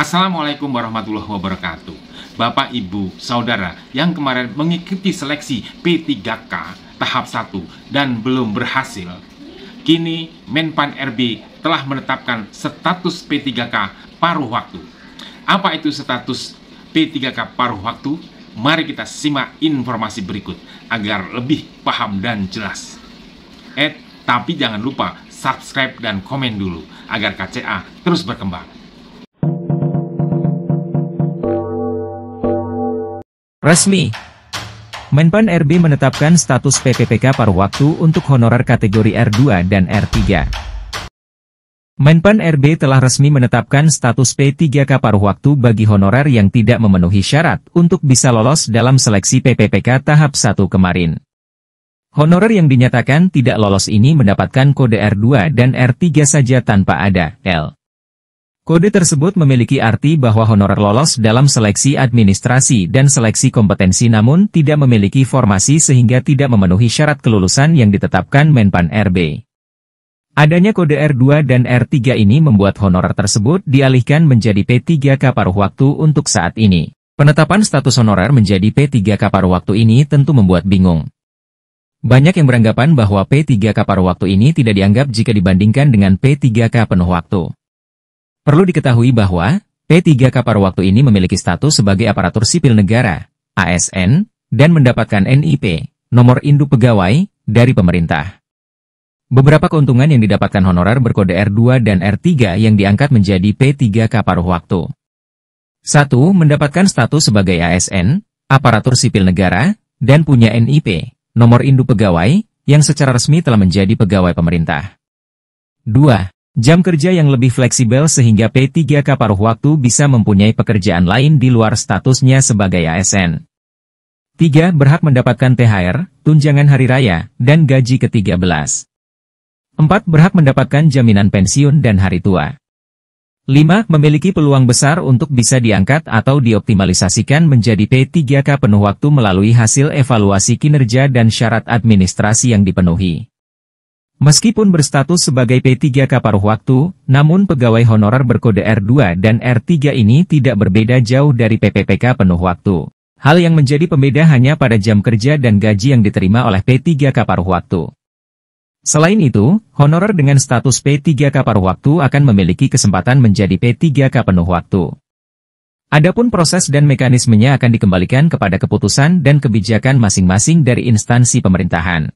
Assalamualaikum warahmatullahi wabarakatuh. Bapak, Ibu, Saudara yang kemarin mengikuti seleksi P3K tahap 1 dan belum berhasil, kini Menpan RB telah menetapkan status P3K paruh waktu. Apa itu status P3K paruh waktu? Mari kita simak informasi berikut agar lebih paham dan jelas. Tapi jangan lupa subscribe dan komen dulu agar KCA terus berkembang. Resmi, Menpan RB menetapkan status PPPK paruh waktu untuk honorer kategori R2 dan R3. Menpan RB telah resmi menetapkan status P3K paruh waktu bagi honorer yang tidak memenuhi syarat untuk bisa lolos dalam seleksi PPPK tahap 1 kemarin. Honorer yang dinyatakan tidak lolos ini mendapatkan kode R2 dan R3 saja tanpa ada L. Kode tersebut memiliki arti bahwa honorer lolos dalam seleksi administrasi dan seleksi kompetensi namun tidak memiliki formasi sehingga tidak memenuhi syarat kelulusan yang ditetapkan Menpan RB. Adanya kode R2 dan R3 ini membuat honorer tersebut dialihkan menjadi P3K paruh waktu untuk saat ini. Penetapan status honorer menjadi P3K paruh waktu ini tentu membuat bingung. Banyak yang beranggapan bahwa P3K paruh waktu ini tidak dianggap jika dibandingkan dengan P3K penuh waktu. Perlu diketahui bahwa P3K paruh waktu ini memiliki status sebagai aparatur sipil negara, ASN, dan mendapatkan NIP, nomor induk pegawai, dari pemerintah. Beberapa keuntungan yang didapatkan honorer berkode R2 dan R3 yang diangkat menjadi P3K paruh waktu. 1. Mendapatkan status sebagai ASN, aparatur sipil negara, dan punya NIP, nomor induk pegawai, yang secara resmi telah menjadi pegawai pemerintah. 2. Jam kerja yang lebih fleksibel sehingga P3K paruh waktu bisa mempunyai pekerjaan lain di luar statusnya sebagai ASN. 3. Berhak mendapatkan THR, tunjangan hari raya, dan gaji ke-13. 4. Berhak mendapatkan jaminan pensiun dan hari tua. 5. Memiliki peluang besar untuk bisa diangkat atau dioptimalisasikan menjadi P3K penuh waktu melalui hasil evaluasi kinerja dan syarat administrasi yang dipenuhi. Meskipun berstatus sebagai P3K paruh waktu, namun pegawai honorer berkode R2 dan R3 ini tidak berbeda jauh dari PPPK penuh waktu. Hal yang menjadi pembeda hanya pada jam kerja dan gaji yang diterima oleh P3K paruh waktu. Selain itu, honorer dengan status P3K paruh waktu akan memiliki kesempatan menjadi P3K penuh waktu. Adapun proses dan mekanismenya akan dikembalikan kepada keputusan dan kebijakan masing-masing dari instansi pemerintahan.